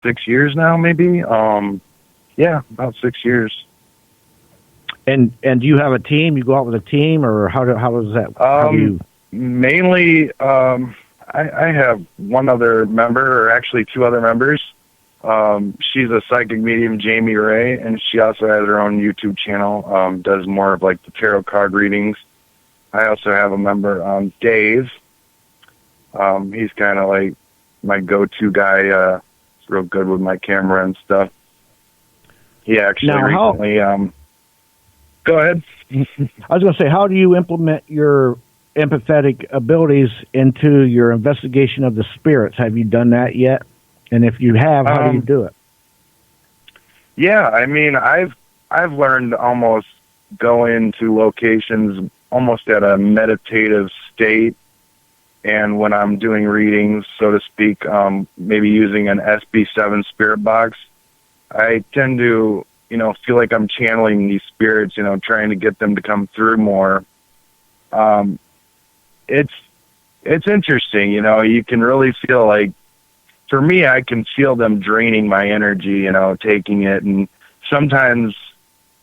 6 years now, maybe. Yeah, about 6 years. And do you have a team? You go out with a team, or how does that? How do you? Mainly, I have one other member, or actually two other members. She's a psychic medium, Jamie Ray, and she also has her own YouTube channel. Does more of like the tarot card readings. I also have a member, Dave. He's kind of like my go-to guy. He's real good with my camera and stuff. He actually Now, recently. Go ahead. I was going to say, how do you implement your empathetic abilities into your investigation of the spirits? Have you done that yet? And if you have, how do you do it? Yeah, I mean, I've learned to almost go into locations almost at a meditative state, and when I'm doing readings, so to speak, maybe using an SB7 spirit box, I tend to, feel like I'm channeling these spirits, trying to get them to come through more. It's interesting, you can really feel like, for me, I can feel them draining my energy, taking it, and sometimes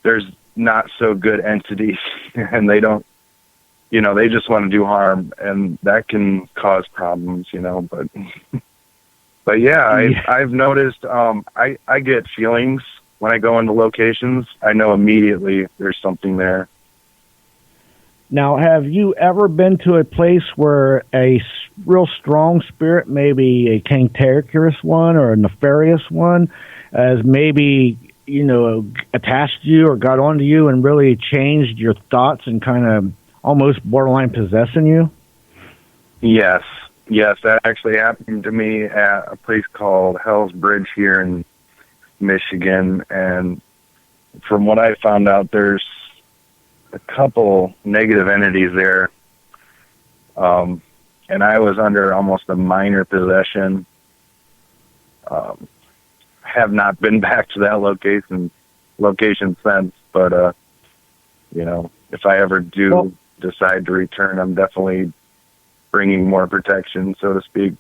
there's not so good entities, and they don't, they just want to do harm, and that can cause problems, but yeah, I've noticed, I get feelings when I go into locations. I know immediately there's something there. Now, have you ever been to a place where a real strong spirit, maybe a cantankerous one or a nefarious one, has maybe, attached to you or got onto you and really changed your thoughts and kind of almost borderline possessing you? Yes, that actually happened to me at a place called Hell's Bridge here in Michigan, and from what I found out, there's a couple negative entities there, and I was under almost a minor possession. Have not been back to that location since, but if I ever do decide to return, I'm definitely bringing more protection, so to speak.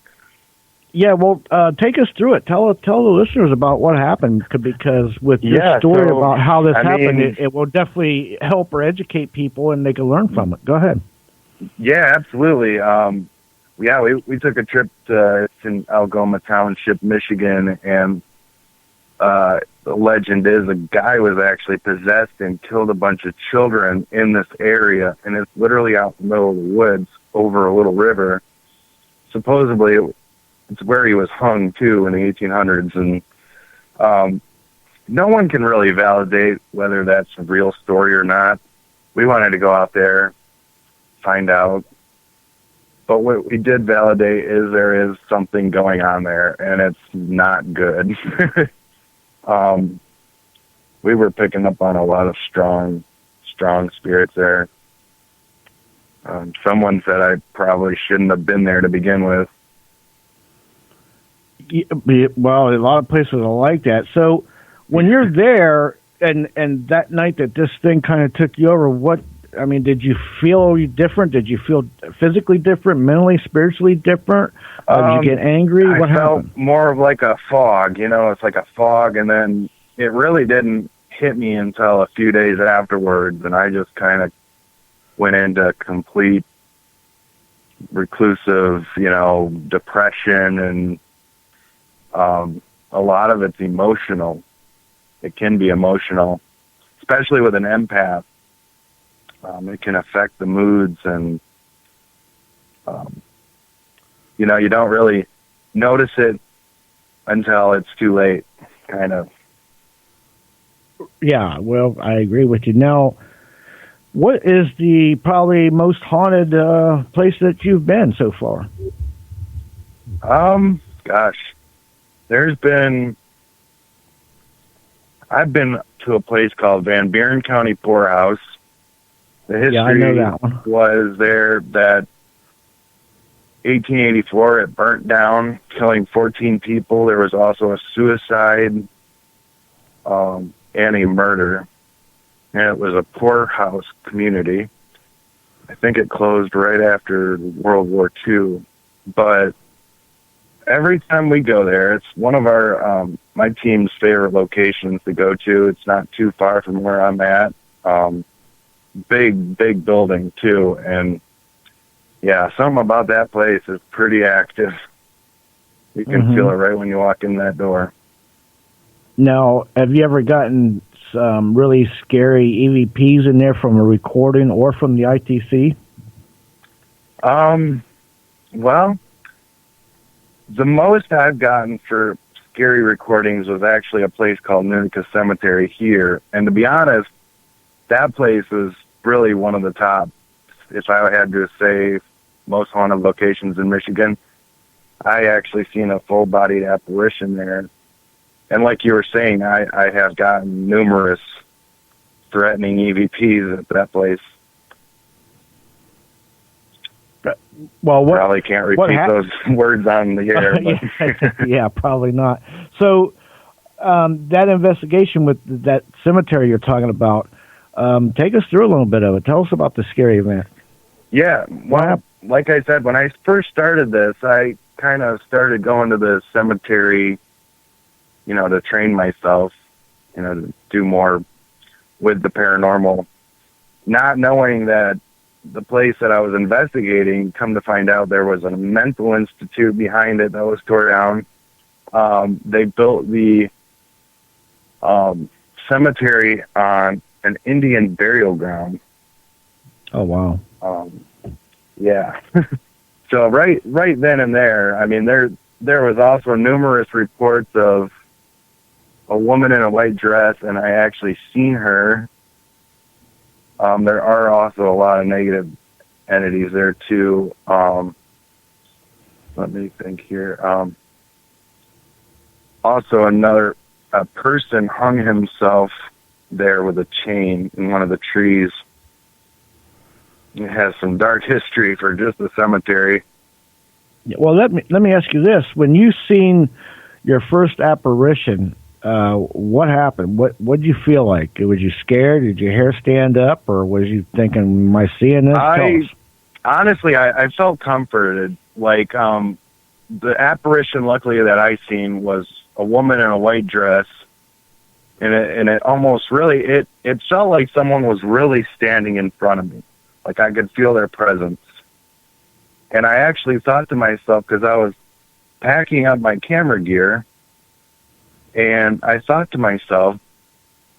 Yeah, well, take us through it. Tell the listeners about what happened, because with your story about how this happened, it will definitely help or educate people, and they can learn from it. Go ahead. Yeah, absolutely. We took a trip to Algoma Township, Michigan, and the legend is a guy was actually possessed and killed a bunch of children in this area, and it's literally out in the middle of the woods over a little river. Supposedly, it's where he was hung, too, in the 1800s, and no one can really validate whether that's a real story or not. We wanted to go out there, find out, but what we did validate is there is something going on there, and it's not good. We were picking up on a lot of strong spirits there. Someone said I probably shouldn't have been there to begin with. Well, a lot of places are like that. So when you're there, and that night that this thing kind of took you over, did you feel different? Did you feel physically different, mentally, spiritually different? Did you get angry? What happened? I felt more of like a fog, it's like a fog, and then it really didn't hit me until a few days afterwards, and I just kind of went into complete reclusive, depression, and a lot of it's emotional. It can be emotional, especially with an empath. It can affect the moods, and you don't really notice it until it's too late, kind of. Yeah, well, I agree with you. Now, what is the probably most haunted place that you've been so far? Gosh, I've been to a place called Van Buren County Poorhouse. The history I know that one. was there that 1884 it burnt down, killing 14 people. There was also a suicide and a murder. And it was a poorhouse community. I think it closed right after World War II. But every time we go there, it's one of our my team's favorite locations to go to. It's not too far from where I'm at. Big building too, and yeah, something about that place is pretty active. You can feel it right when you walk in that door. Now, have you ever gotten some really scary EVPs in there from a recording or from the ITC? Well, the most I've gotten for scary recordings was actually a place called Nunica Cemetery here. And to be honest, that place is really one of the top. If I had to say most haunted locations in Michigan, I actually seen a full-bodied apparition there. And like you were saying, I have gotten numerous threatening EVPs at that place. Well, probably can't repeat those words on the air. Yeah, probably not. So that investigation with that cemetery you're talking about, take us through a little bit of it. Tell us about the scary event. Yeah, well, like I said, when I first started this, I kind of started going to the cemetery, to train myself, to do more with the paranormal, not knowing that the place that I was investigating, come to find out there was a mental institute behind it that was tore down. They built the cemetery on an Indian burial ground. Oh, wow. Yeah. So right then and there, I mean, there was also numerous reports of a woman in a white dress, and I actually seen her. There are also a lot of negative entities there too. Let me think here. Also, a person hung himself there with a chain in one of the trees. It has some dark history for just the cemetery. Well, let me ask you this: when you seen your first apparition, what happened? What did you feel like? Was you scared? Did your hair stand up, or was you thinking, "Am I seeing this?" Honestly, I felt comforted. Like the apparition, luckily that I seen, was a woman in a white dress, and it almost really it felt like someone was really standing in front of me. Like I could feel their presence. And I actually thought to myself, because I was packing up my camera gear, and I thought to myself,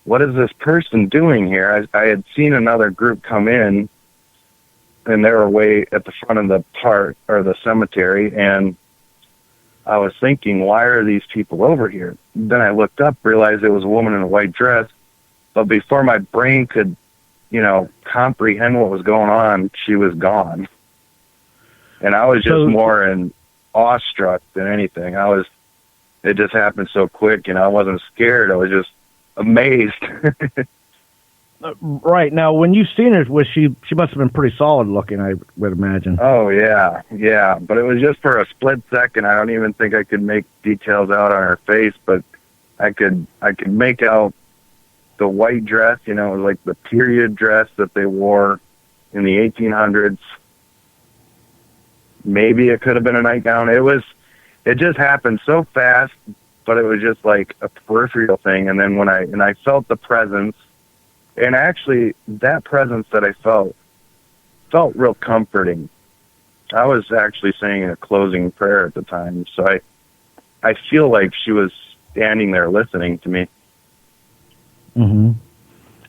what is this person doing here? I had seen another group come in, and they were way at the front of the park or the cemetery, and I was thinking, why are these people over here? Then I looked up, realized it was a woman in a white dress, but before my brain could, comprehend what was going on, she was gone. And I was just more awestruck than anything. It just happened so quick, I wasn't scared. I was just amazed. Right. Now, when you seen her, she must have been pretty solid looking, I would imagine. Oh, yeah. Yeah. But it was just for a split second. I don't even think I could make details out on her face, but I could make out the white dress, it was like the period dress that they wore in the 1800s. Maybe it could have been a nightgown. It just happened so fast, but it was just like a peripheral thing. And then when I felt the presence, and actually that presence that I felt real comforting. I was actually saying a closing prayer at the time. So I feel like she was standing there listening to me. Mm-hmm.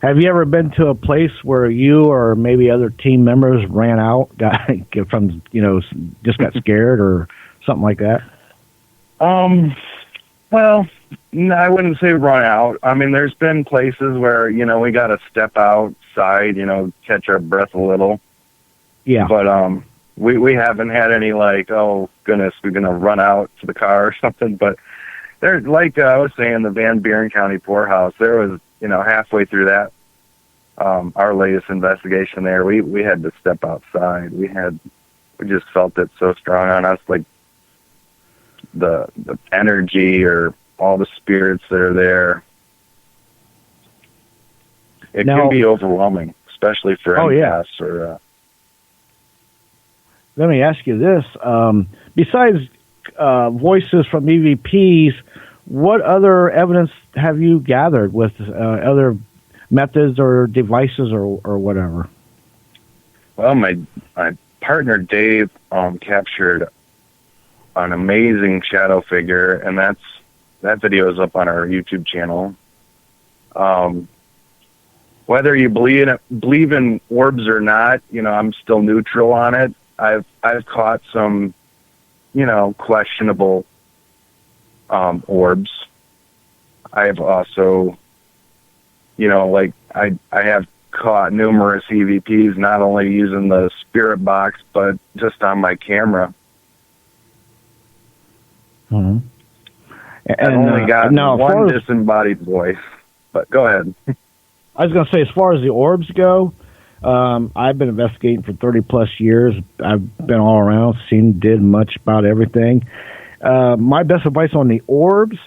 Have you ever been to a place where you or maybe other team members ran out, just got scared or something like that? Well, no, I wouldn't say run out. I mean, there's been places where, we got to step outside, catch our breath a little. Yeah. But we haven't had any like, oh, goodness, we're going to run out to the car or something. But there's, like I was saying, the Van Buren County poorhouse, there was, halfway through that, our latest investigation there, we had to step outside. We just felt it so strong on us, like the energy or all the spirits that are there. It can be overwhelming, especially for empaths or. Let me ask you this: besides voices from EVPs, what other evidence have you gathered with other methods or devices or whatever? Well, my partner Dave captured an amazing shadow figure, and that video is up on our YouTube channel. Whether you believe in orbs or not, I'm still neutral on it. I've caught some, questionable orbs. I've also, I have caught numerous EVPs, not only using the spirit box, but just on my camera. Mm-hmm. I've only got one disembodied voice, but go ahead. I was going to say, as far as the orbs go, I've been investigating for 30-plus years. I've been all around, did much about everything. My best advice on the orbs,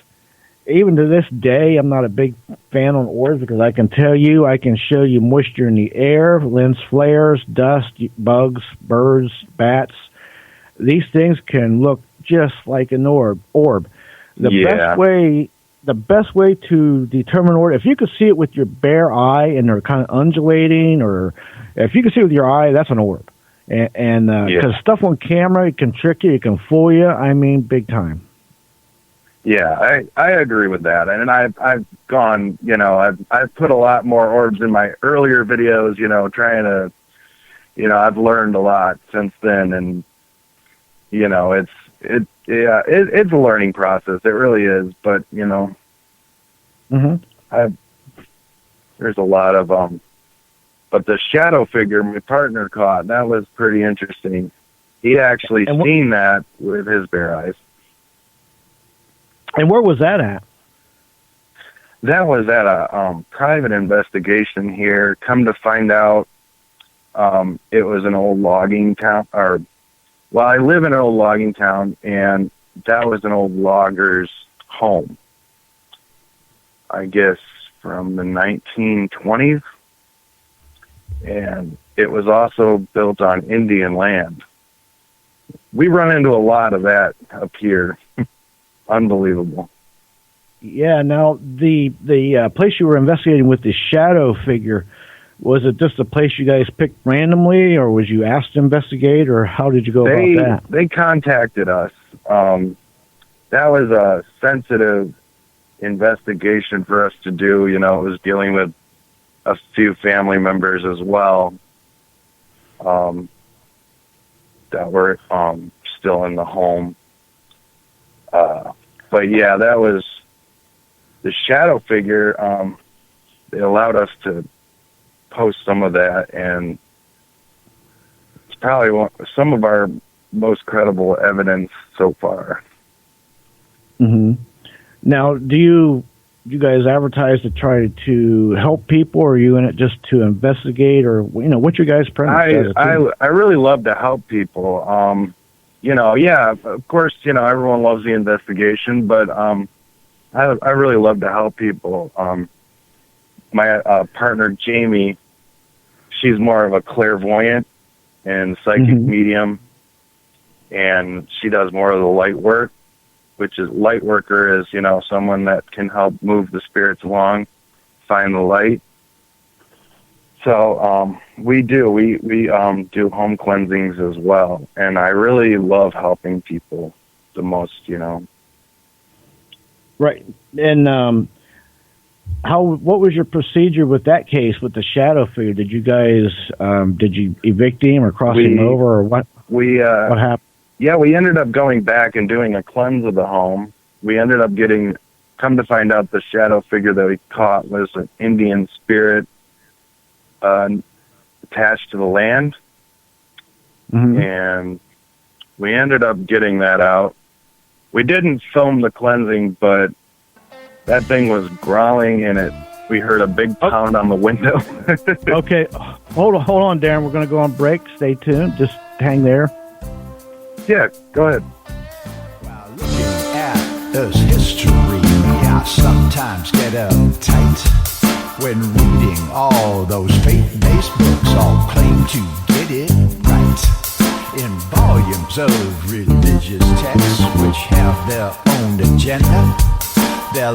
even to this day, I'm not a big fan on orbs because I can show you moisture in the air, lens flares, dust, bugs, birds, bats. These things can look just like an orb. The best way to determine orb, if you could see it with your bare eye and they're kind of undulating, or if you can see it with your eye, that's an orb. And because stuff on camera, it can trick you, it can fool you. I mean, big time. Yeah, I agree with that. And I've gone, I've put a lot more orbs in my earlier videos, trying to, I've learned a lot since then. And, it's a learning process. It really is. But, mm-hmm. There's a lot of, but the shadow figure my partner caught, that was pretty interesting. He actually seen that with his bare eyes. And where was that at? That was at a private investigation here. Come to find out, it was an old logging town. I live in an old logging town, and that was an old logger's home. I guess from the 1920s. And it was also built on Indian land. We run into a lot of that up here. Unbelievable. Yeah. Now, the place you were investigating with the shadow figure, was it just a place you guys picked randomly, or was you asked to investigate, or how did you go about that? They contacted us. That was a sensitive investigation for us to do. It was dealing with a few family members as well that were still in the home. But yeah, that was the shadow figure. They allowed us to post some of that, and it's probably some of our most credible evidence so far. Mm-hmm. Now, do you guys advertise to try to help people, or are you in it just to investigate, or what's your guys' premise? I really love to help people. Of course, everyone loves the investigation, but I really love to help people. My partner Jamie, she's more of a clairvoyant and psychic mm-hmm. medium, and she does more of the light work, which is light worker is, someone that can help move the spirits along, find the light. So we do home cleansings as well, and I really love helping people the most, Right. And what was your procedure with that case with the shadow figure? Did you guys did you evict him or cross him over, or what? What happened? Yeah, we ended up going back and doing a cleanse of the home. We ended up come to find out the shadow figure that we caught was an Indian spirit attached to the land. Mm-hmm. And we ended up getting that out. We didn't film the cleansing, but that thing was growling, and we heard a big pound on the window. Okay, hold on, Darren. We're going to go on break. Stay tuned. Just hang there. Yeah, go ahead. While looking at this history, I sometimes get uptight when reading all those faith-based books all claim to get it right. Involved volumes of religious texts which have their own agenda. Their